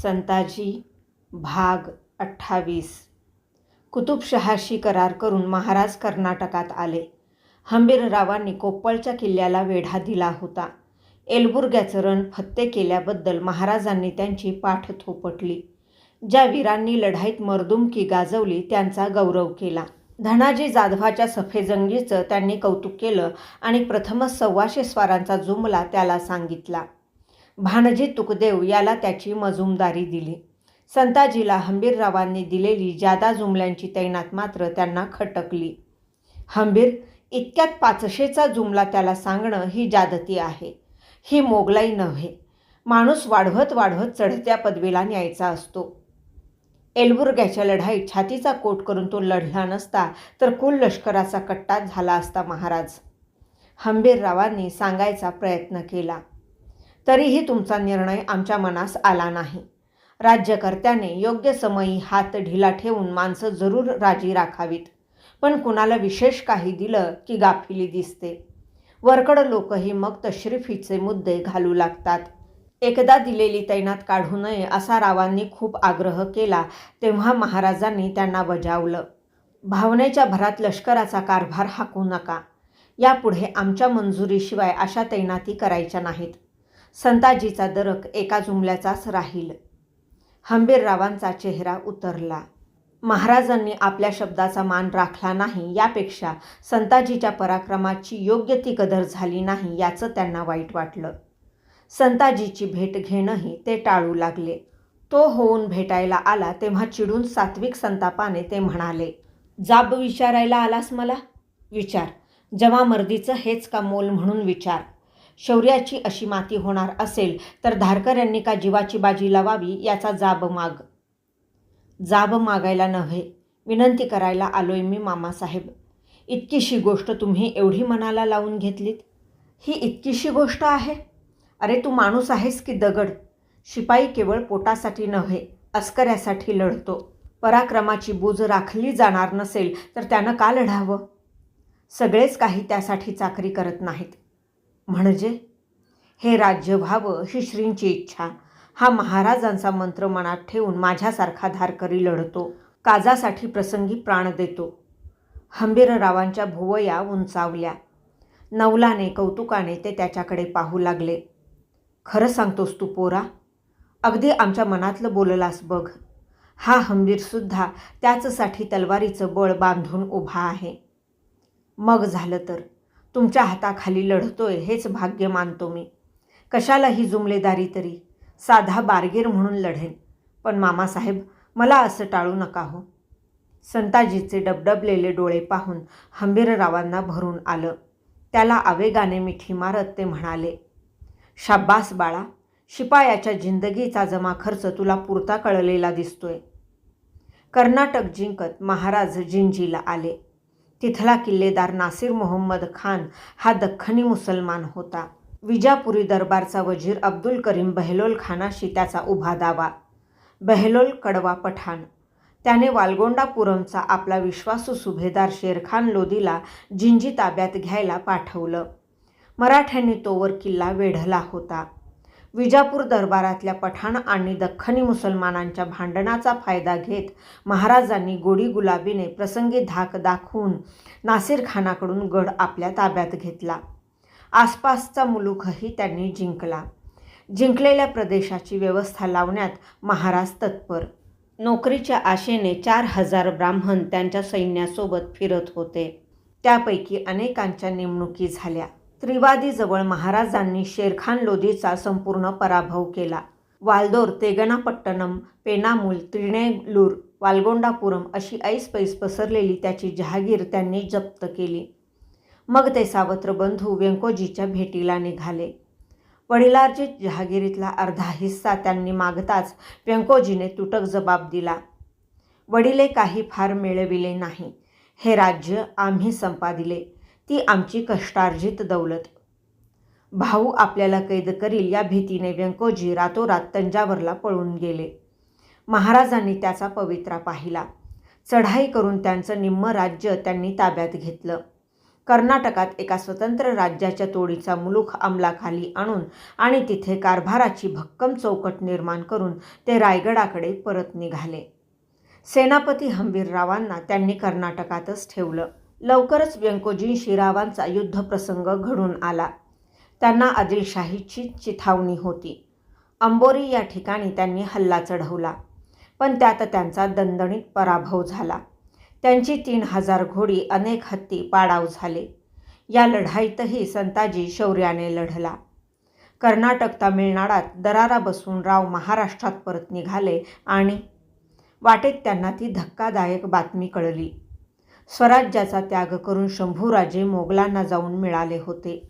संताजी भाग 28. कुतुबशहाशी करार करून महाराज कर्नाटकात आले. हंबीररावांनी कोप्पळच्या किल्ल्याला वेढा दिला होता. एलबुर्ग्याचं रण फत्ते केल्याबद्दल महाराजांनी त्यांची पाठ थोपटली. ज्या वीरांनी लढाईत मर्दुमकी गाजवली त्यांचा गौरव केला. धनाजी जाधवाच्या सफेजंगीचं त्यांनी कौतुक केलं आणि प्रथमच 125 स्वारांचा जुमला त्याला सांगितला. भाणजी तुकदेव याला त्याची मजुमदारी दिली. संताजीला हंबीररावांनी दिलेली जादा जुमल्यांची तैनात मात्र त्यांना खटकली. हंबीर, इतक्यात 500चा जुमला त्याला सांगणं ही जादती आहे, ही मोगलाई नव्हे. माणूस वाढवत वाढवत चढत्या पदवीला न्यायचा असतो. एलबुर्ग्याच्या लढाईत छातीचा कोट करून तो लढला नसता तर कुल लष्कराचा कट्टा झाला असता महाराज. हंबीररावांनी सांगायचा प्रयत्न केला. तरीही तुमचा निर्णय आमच्या मनास आला नाही. राज्यकर्त्याने योग्य समयी हात ढिला ठेवून माणसं जरूर राजी राखावीत, पण कुणाला विशेष काही दिलं की गाफिली दिसते. वरकड लोकही मग तशरीफीचे मुद्दे घालू लागतात. एकदा दिलेली तैनात काढू नये असा रावांनी खूप आग्रह केला तेव्हा महाराजांनी त्यांना बजावलं. भावनेच्या भरात लष्कराचा कारभार हाकू नका. यापुढे आमच्या मंजुरीशिवाय अशा तैनाती करायच्या नाहीत. संताजीचा दरक एका जुमल्याचाच राहील. हंबीररावांचा चेहरा उतरला. महाराजांनी आपल्या शब्दाचा मान राखला नाही यापेक्षा संताजीच्या पराक्रमाची योग्य ती कदर झाली नाही याचं त्यांना वाईट वाटलं. संताजीची भेट घेणंही ते टाळू लागले. तो होऊन भेटायला आला तेव्हा चिडून सात्विक संतापाने ते म्हणाले, जाब विचारायला आलास मला? विचार. जमामर्दीचं हेच का मोल म्हणून विचार. शौर्याची अशी माती होणार असेल तर धारकऱ्यांनी का जीवाची बाजी लावावी याचा जाब माग. जाब मागायला नव्हे, विनंती करायला आलोय मी मामासाहेब. इतकीशी गोष्ट तुम्ही एवढी मनाला लावून घेतलीत. ही इतकीशी गोष्ट आहे? अरे तू माणूस आहेस की दगड? शिपाई केवळ पोटासाठी नव्हे, अस्कऱ्यासाठी लढतो. पराक्रमाची बूज राखली जाणार नसेल तर त्यानं का लढावं? सगळेच काही त्यासाठी चाकरी करत नाहीत. म्हणजे हे राज्य व्हावं ही श्रींची इच्छा. हा महाराजांचा मंत्र मनात ठेवून माझ्यासारखा धारकरी लढतो, काजासाठी प्रसंगी प्राण देतो. हंबीररावांच्या भुवया उंचावल्या. नवलाने कौतुकाने ते त्याच्याकडे पाहू लागले. खरं सांगतोस तू पोरा? अगदी आमच्या मनातलं बोललास बघ. हा हंबीरसुद्धा त्याचसाठी तलवारीचं बळ बांधून उभा आहे. मग झालं तर तुमच्या हाताखाली लढतोय हेच भाग्य मानतो मी. कशाला ही जुमलेदारी तरी? साधा बारगीर म्हणून लढेन. पण मामासाहेब, मला असं टाळू नका हो. संताजीचे डबडबलेले डोळे पाहून हंबीररावांना भरून आलं. त्याला आवेगाने मिठी मारत ते म्हणाले, शाब्बास बाळा, शिपायाच्या जिंदगीचा जमा खर्च तुला पुरता कळलेला दिसतोय. कर्नाटक जिंकत महाराज जिंजीला आले. तिथला किल्लेदार नासिर मोहम्मद खान हा दख्खनी मुसलमान होता. विजापुरी दरबारचा वजीर अब्दुल करीम बहलोल खानाशी त्याचा उभा दावा. बहलोल कडवा पठाण. त्याने वालगोंडापुरमचा आपला विश्वासू सुभेदार शेरखान लोदीला जिंजी ताब्यात घ्यायला पाठवलं. मराठ्यांनी तोवर किल्ला वेढला होता. विजापूर दरबारातल्या पठाण आणि दख्खनी मुसलमानांच्या भांडणाचा फायदा घेत महाराजांनी गोडी गुलाबीने प्रसंगी धाक दाखवून नासिर खानाकडून गड आपल्या ताब्यात घेतला. आसपासचा मुलूखही त्यांनी जिंकला. जिंकलेल्या प्रदेशाची व्यवस्था लावण्यात महाराज तत्पर. नोकरीच्या आशेने 4000 ब्राह्मण त्यांच्या सैन्यासोबत फिरत होते. त्यापैकी अनेकांच्या नेमणुकी झाल्या. त्रिवादीजवळ महाराजांनी शेरखान लोदीचा संपूर्ण पराभव केला. वालदोर, तेगनापट्टणम, पेनामूल, त्रिनेलूर, वालगोंडापुरम अशी ऐसपैस पसरलेली त्याची जहागीर त्यांनी जप्त केली. मग ते सावत्र बंधू व्यंकोजीच्या भेटीला निघाले. वडिलार्जित जहागिरीतला अर्धा हिस्सा त्यांनी मागताच व्यंकोजीने तुटक जबाब दिला. वडिले काही फार मिळविले नाही. हे राज्य आम्ही संपादिले. ती आमची कष्टार्जित दौलत. भाऊ आपल्याला कैद करील या भीतीने व्यंकोजी रातोरात तंजावरला पळून गेले. महाराजांनी त्याचा पवित्रा पाहिला. चढाई करून त्यांचं निम्म राज्य त्यांनी ताब्यात घेतलं. कर्नाटकात एका स्वतंत्र राज्याच्या तोडीचा मुलूख अंमलाखाली आणून आणि तिथे कारभाराची भक्कम चौकट निर्माण करून ते रायगडाकडे परत निघाले. सेनापती हंबीररावांना त्यांनी कर्नाटकातच ठेवलं. लवकरच व्यंकोजींशी रावांचा युद्धप्रसंग घडून आला. त्यांना आदिलशाहीची चिथावणी होती. अंबोरी या ठिकाणी त्यांनी हल्ला चढवला, पण त्यात त्यांचा दणदणीत पराभव झाला. त्यांची 3000 घोडी, अनेक हत्ती पाडाव झाले. या लढाईतही संताजी शौर्याने लढला. कर्नाटक तामिळनाडात दरारा बसवून राव महाराष्ट्रात परत निघाले आणि वाटेत त्यांना ती धक्कादायक बातमी कळली. स्वराज्याचा त्याग करून शंभूराजे मोगलांना जाऊन मिळाले होते.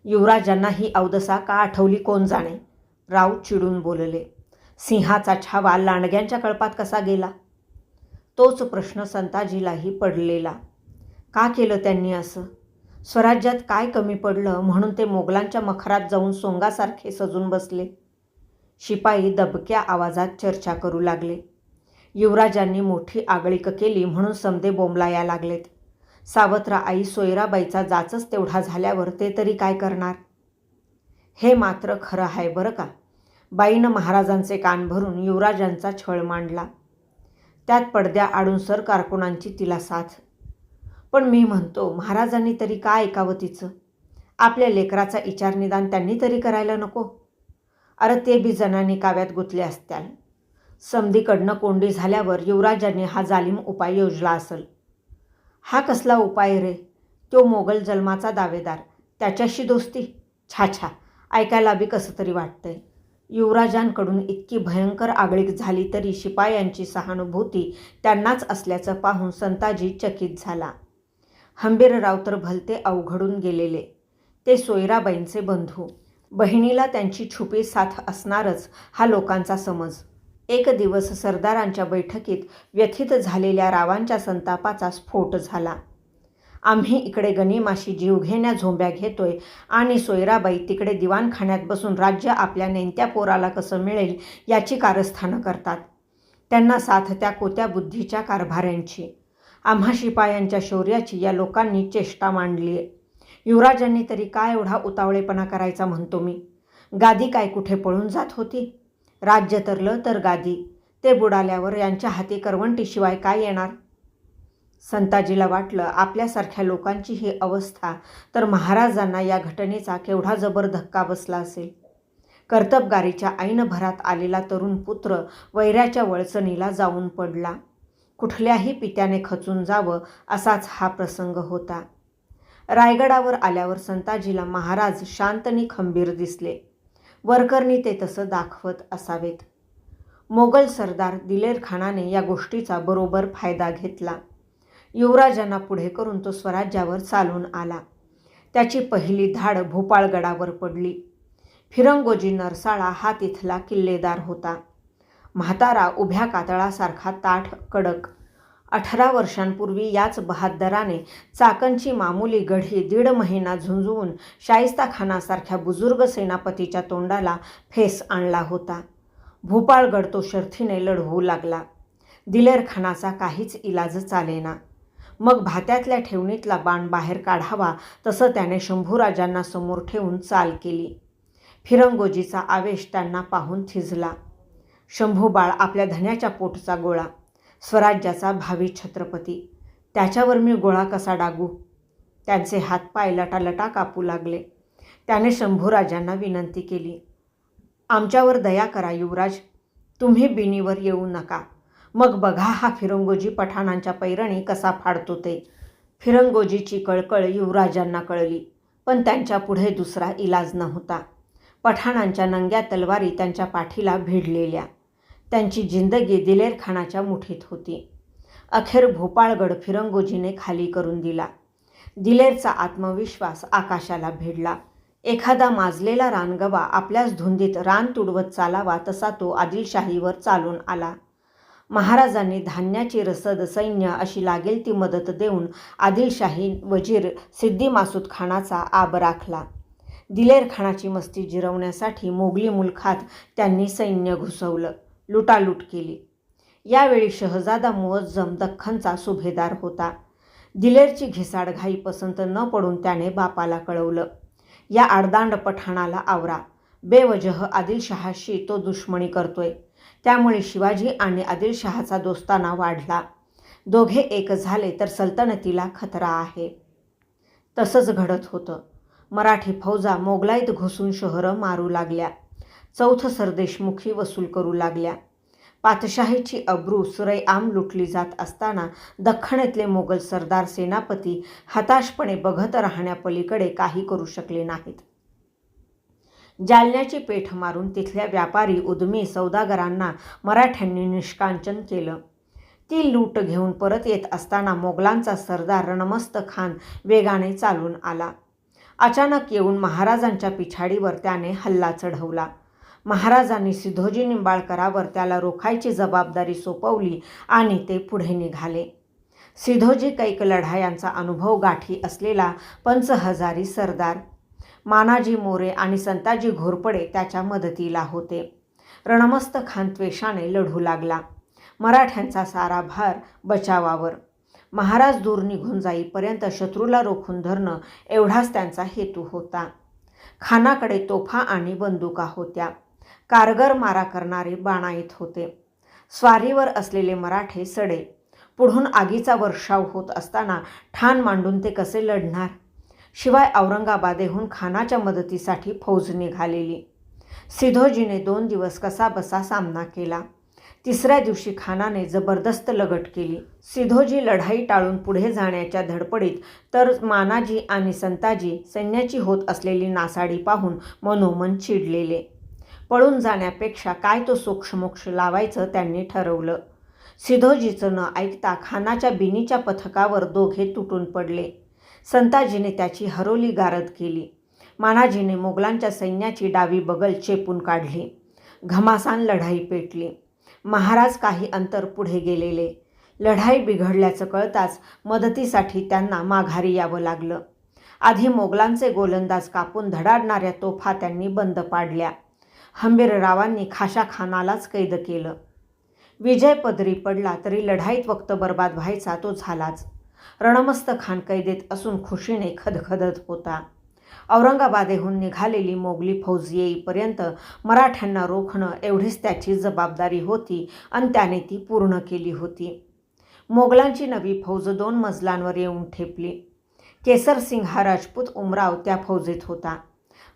युवराजांना ही अवदसा का आठवली कोण जाणे. राव चिडून बोलले, सिंहाचा छावा लांडग्यांच्या कळपात कसा गेला? तोच प्रश्न संताजीलाही पडलेला. का केलं त्यांनी असं? स्वराज्यात काय कमी पडलं म्हणून ते मोगलांच्या मखरात जाऊन सोंगासारखे सजून बसले? शिपाई दबक्या आवाजात चर्चा करू लागले. युवराजांनी मोठी आगळीक केली म्हणून समदे बोंबलाया लागलेत. सावत्र आई सोयराबाईचा जाचच तेवढा झाल्यावर ते तरी काय करणार? हे मात्र खरं आहे बरं का. बाईनं महाराजांचे कान भरून युवराजांचा छळ मांडला. त्यात पडद्या आडून सर कारकुनांची तिला साथ. पण मी म्हणतो, महाराजांनी तरी का ऐकावं तिचं? आपल्या लेकराचा विचार निदान त्यांनी तरी करायला नको? अरे ते बी जणांनी काव्यात गुंतले असत्याल. समधीकडनं कोंडी झाल्यावर युवराजांनी हा जालिम उपाय योजला असेल. हा कसला उपाय रे? तो मोगल जन्माचा दावेदार, त्याच्याशी दोस्ती? छा छा, ऐकायला बी कसं तरी वाटतंय. युवराजांकडून इतकी भयंकर आगळीक झाली तरी शिपायांची सहानुभूती त्यांनाच असल्याचं पाहून संताजी चकित झाला. हंबीरराव तर भलते अवघडून गेलेले. ते सोयराबाईंचे बंधू. बहिणीला त्यांची छुपी साथ असणारच हा लोकांचा समज. एक दिवस सरदारांच्या बैठकीत व्यथित झालेल्या रावांच्या संतापाचा स्फोट झाला. आम्ही इकडे गनिमाशी जीवघेण्या झोंब्या घेतोय आणि सोयराबाई तिकडे दिवाणखान्यात बसून राज्य आपल्या नेमत्या पोराला कसं मिळेल याची कारस्थानं करतात. त्यांना साथ त्या कोत्या बुद्धीच्या कारभाऱ्यांची. आम्हा शिपायांच्या शौर्याची या लोकांनी चेष्टा मांडली आहे. युवराजांनी तरी काय एवढा उतावळेपणा करायचा म्हणतो मी? गादी काय कुठे पळून जात होती? राज्य तरलं तर गादी. ते बुडाल्यावर यांच्या हाती करवंटीशिवाय काय येणार? संताजीला वाटलं आपल्यासारख्या लोकांची ही अवस्था तर महाराजांना या घटनेचा केवढा जबर धक्का बसला असेल. कर्तबगारीच्या ऐनभरात आलेला तरुण पुत्र वैऱ्याच्या वळचणीला जाऊन पडला. कुठल्याही पित्याने खचून जावं असाच हा प्रसंग होता. रायगडावर आल्यावर संताजीला महाराज शांत नि खंबीर दिसले. वरकरणी ते तसं दाखवत असावेत. मोगल सरदार दिलेर खानाने या गोष्टीचा बरोबर फायदा घेतला. युवराजांना पुढे करून तो स्वराज्यावर चालून आला. त्याची पहिली धाड भोपाळगडावर पडली. फिरंगोजी नरसाळा हा तिथला किल्लेदार होता. म्हातारा, उभ्या कातळासारखा ताठ, कडक. 18 वर्षांपूर्वी याच बहाद्दराने चाकणची मामुली गढी 1.5 महिना झुंजवून शाहिस्ताखानासारख्या बुजुर्ग सेनापतीच्या तोंडाला फेस आणला होता. भोपाळगड तो शर्थीने लढवू लागला. दिलेर खानाचा काहीच इलाज चालेना. मग भात्यातल्या ठेवणीतला बाण बाहेर काढावा तसं त्याने शंभूराजांना समोर ठेवून चाल केली. फिरंगोजीचा आवेश त्यांना पाहून थिजला. शंभूबाळ आपल्या धन्याच्या पोटचा गोळा, स्वराज्याचा भावी छत्रपती. त्याच्यावर मी गोळा कसा डागू? त्यांचे हातपाय लटालटा कापू लागले. त्याने शंभूराजांना विनंती केली, आमच्यावर दया करा युवराज. तुम्ही बिनीवर येऊ नका. मग बघा हा फिरंगोजी पठाणांच्या पैरणी कसा फाडतो ते. फिरंगोजीची कळकळ युवराजांना कळली, पण त्यांच्या पुढे दुसरा इलाज नव्हता. पठाणांच्या नंग्या तलवारी त्यांच्या पाठीला भिडलेल्या. त्यांची जिंदगी दिलेर खानाच्या मुठीत होती. अखेर भोपाळगड फिरंगोजीने खाली करून दिला. दिलेरचा आत्मविश्वास आकाशाला भिडला. एखादा माजलेला रानगवा आपल्याच धुंदीत रान तुडवत चालावा तसा तो आदिलशाहीवर चालून आला. महाराजांनी धान्याची रसद, सैन्य अशी लागेल ती मदत देऊन आदिलशाही वजीर सिद्दी मासूद खानाचा आब राखला. दिलेर खानाची मस्ती जिरवण्यासाठी मोगली मुलखात त्यांनी सैन्य घुसवलं, लुटालूट केली. यावेळी शहजादा मुअज्जम दख्खनचा सुभेदार होता. दिलेरची घिसाडघाई पसंत न पडून त्याने बापाला कळवलं, या आडदांड पठाणाला आवरा. बेवजह आदिलशहाशी तो दुश्मनी करतोय. त्यामुळे शिवाजी आणि आदिलशहाचा दोस्ताना वाढला. दोघे एक झाले तर सल्तनतीला खतरा आहे. तसंच घडत होतं. मराठी फौजा मोगलाईत घुसून शहरं मारू लागल्या. चौथ सरदेशमुखी वसूल करू लागल्या. पातशाहीची अब्रू सुरैआम लुटली जात असताना दख्खनेतले मोगल सरदार सेनापती हताशपणे बघत राहण्यापलीकडे काही करू शकले नाहीत. जालन्याची पेठ मारून तिथल्या व्यापारी उद्यमी सौदागरांना मराठ्यांनी निष्कांचन केलं. ती लूट घेऊन परत येत असताना मोगलांचा सरदार रणमस्त खान वेगाने चालून आला. अचानक येऊन महाराजांच्या पिछाडीवर त्याने हल्ला चढवला. महाराजांनी सिधोजी निंबाळकरावर त्याला रोखायची जबाबदारी सोपवली आणि ते पुढे निघाले. सिधोजी कैक लढायांचा अनुभव गाठी असलेला पंचहजारी सरदार मानाजी मोरे आणि संताजी घोरपडे त्याच्या मदतीला होते. रणमस्त खान त्वेषाने लढू लागला. मराठ्यांचा सारा भार बचावावर. महाराज दूर निघून जाईपर्यंत शत्रूला रोखून धरणं एवढाच त्यांचा हेतू होता. खानाकडे तोफा आणि बंदुका होत्या. कारगर मारा करणारे बाणाईत होते. स्वारीवर असलेले मराठे सडे. पुढून आगीचा वर्षाव होत असताना ठाण मांडून ते कसे लढणार? शिवाय औरंगाबादेहून खानाच्या मदतीसाठी फौज निघालेली. सिधोजीने 2 दिवस कसाबसा सामना केला. तिसऱ्या दिवशी खानाने जबरदस्त लगट केली. सिधोजी लढाई टाळून पुढे जाण्याच्या धडपडीत तर मानाजी आणि संताजी सैन्याची होत असलेली नासाडी पाहून मनोमन चिडलेले. पळून जाण्यापेक्षा काय तो सोक्षमोक्ष लावायचं त्यांनी ठरवलं. सिधोजीचं न ऐकता खानाच्या बिनीच्या पथकावर दोघे तुटून पडले. संताजीने त्याची हरोली गारद केली. मानाजीने मोगलांच्या सैन्याची डावी बगल चेपून काढली. घमासान लढाई पेटली. महाराज काही अंतर पुढे गेलेले. लढाई बिघडल्याचं कळताच मदतीसाठी त्यांना माघारी यावं लागलं. आधी मोगलांचे गोलंदाज कापून धडाडणाऱ्या तोफा त्यांनी बंद पाडल्या. हंबीररावांनी खाशा खानालाच कैद केलं. विजय पदरी पडला तरी लढाईत वक्त बर्बाद व्हायचा तो झालाच. रणमस्त खान कैदेत असून खुशीने खदखदत होता. औरंगाबादेहून निघालेली मोगली फौज येईपर्यंत मराठ्यांना रोखणं एवढीच त्याची जबाबदारी होती आणि त्याने ती पूर्ण केली होती. मोगलांची नवी फौज 2 मजलांवर येऊन ठेपली. केसरसिंग हा राजपूत उमराव त्या फौजेत होता.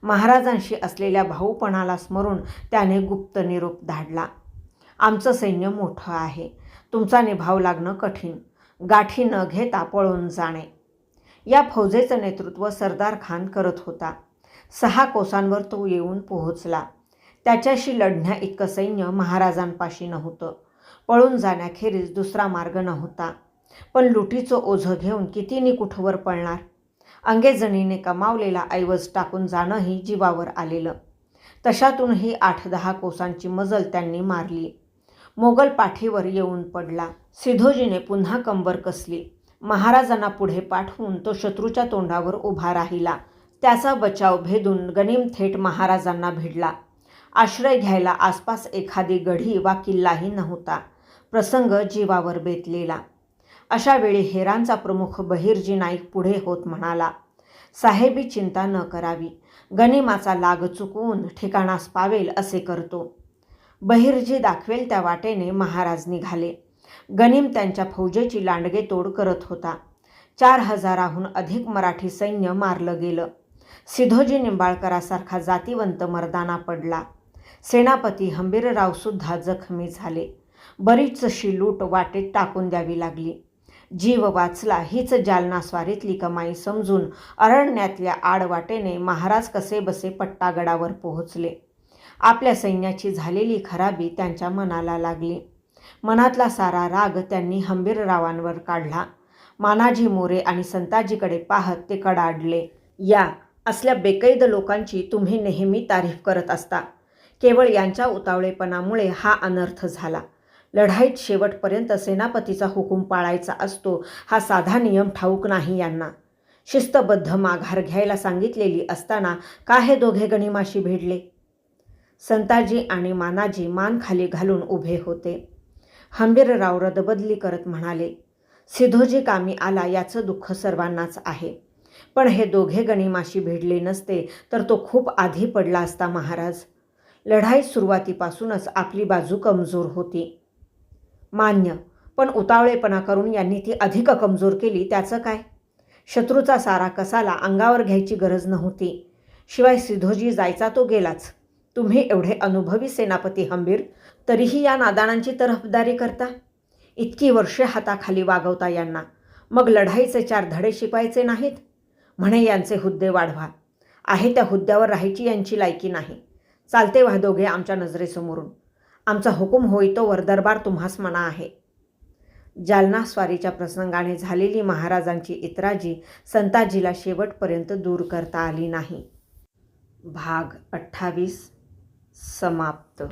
महाराजांशी असलेल्या भाऊपणाला स्मरून त्याने गुप्त निरोप धाडला. आमचं सैन्य मोठं आहे. तुमचा निभाव लागणं कठीण. गाठी न घेता पळून जाणे. या फौजेचं नेतृत्व सरदार खान करत होता. 6 कोसांवर तो येऊन पोहोचला. त्याच्याशी लढण्या इतकं सैन्य महाराजांपाशी नव्हतं. पळून जाण्याखेरीज दुसरा मार्ग नव्हता. पण लुटीचं ओझं घेऊन कितीनी कुठवर पळणार? अंगेजणीने कमावलेला ऐवज टाकून जाणंही जीवावर आलेलं. तशातूनही 8-10 कोसांची मजल त्यांनी मारली. मोगल पाठीवर येऊन पडला. सिधोजीने पुन्हा कंबर कसली. महाराजांना पुढे पाठवून तो शत्रूच्या तोंडावर उभा राहिला. त्याचा बचाव भेदून गनिम थेट महाराजांना भिडला. आश्रय घ्यायला आसपास एखादी गढी वा किल्लाही नव्हता. प्रसंग जीवावर बेतलेला. अशा वेळी हेरांचा प्रमुख बहिर्जी नाईक पुढे होत म्हणाला, साहेबी चिंता न करावी. गनिमाचा लाग चुकवून ठिकाणास पावेल असे करतो. बहिर्जी दाखवेल त्या वाटेने महाराज निघाले. गनिम त्यांच्या फौजेची लांडगे तोड करत होता. 4000हून अधिक मराठी सैन्य मारलं गेलं. सिधोजी निंबाळकरासारखा जातीवंत मर्दाना पडला. सेनापती हंबीररावसुद्धा जखमी झाले. बरीचशी लूट वाटेत टाकून द्यावी लागली. जीव वाचला हीच जालना स्वारीतली कमाई समजून अरण्यातल्या आडवाटेने महाराज कसेबसे पट्टागडावर पोहोचले. आपल्या सैन्याची झालेली खराबी त्यांच्या मनाला लागली. मनातला सारा राग त्यांनी हंबीररावांवर काढला. मानाजी मोरे आणि संताजीकडे पाहत ते कडाडले. या असल्या बेकैद लोकांची तुम्ही नेहमी तारीफ करत असता. केवळ यांच्या उतावळेपणामुळे हा अनर्थ झाला. लढाईत शेवटपर्यंत सेनापतीचा हुकूम पाळायचा असतो हा साधा नियम ठाऊक नाही यांना. शिस्तबद्ध माघार घ्यायला सांगितलेली असताना का हे दोघे गनिमाशी भिडले? संताजी आणि मानाजी मान खाली घालून उभे होते. हंबीरराव रदबदली करत म्हणाले, सिधोजी कामी आला याचं दुःख सर्वांनाच आहे. पण हे दोघे गणिमाशी भिडले नसते तर तो खूप आधी पडला असता महाराज. लढाई सुरुवातीपासूनच आपली बाजू कमजोर होती. मान्य, पण उतावळेपणा करून यांनी ती अधिक कमजोर केली त्याचं काय? शत्रूचा सारा कसाला अंगावर घ्यायची गरज नव्हती. शिवाय सिधोजी जायचा तो गेलाच. तुम्ही एवढे अनुभवी सेनापती हंबीर तरीही या नादाणांची तरफदारी करता. इतकी वर्षे हाताखाली वागवता यांना, मग लढाईचे 4 धडे शिकवायचे नाहीत? म्हणे यांचे हुद्दे वाढवा. आहे त्या हुद्द्यावर राहायची यांची लायकी नाही. चालते व्हा दोघे आमच्या नजरेसमोरून. आमचा हुकूम होईतोवर दरबार तुम्हास मना आहे. जालना स्वारीच्या प्रसंगाने झालेली महाराजांची इतराजी संताजीला शेवटपर्यंत दूर करता आली नाही. भाग 28 समाप्त.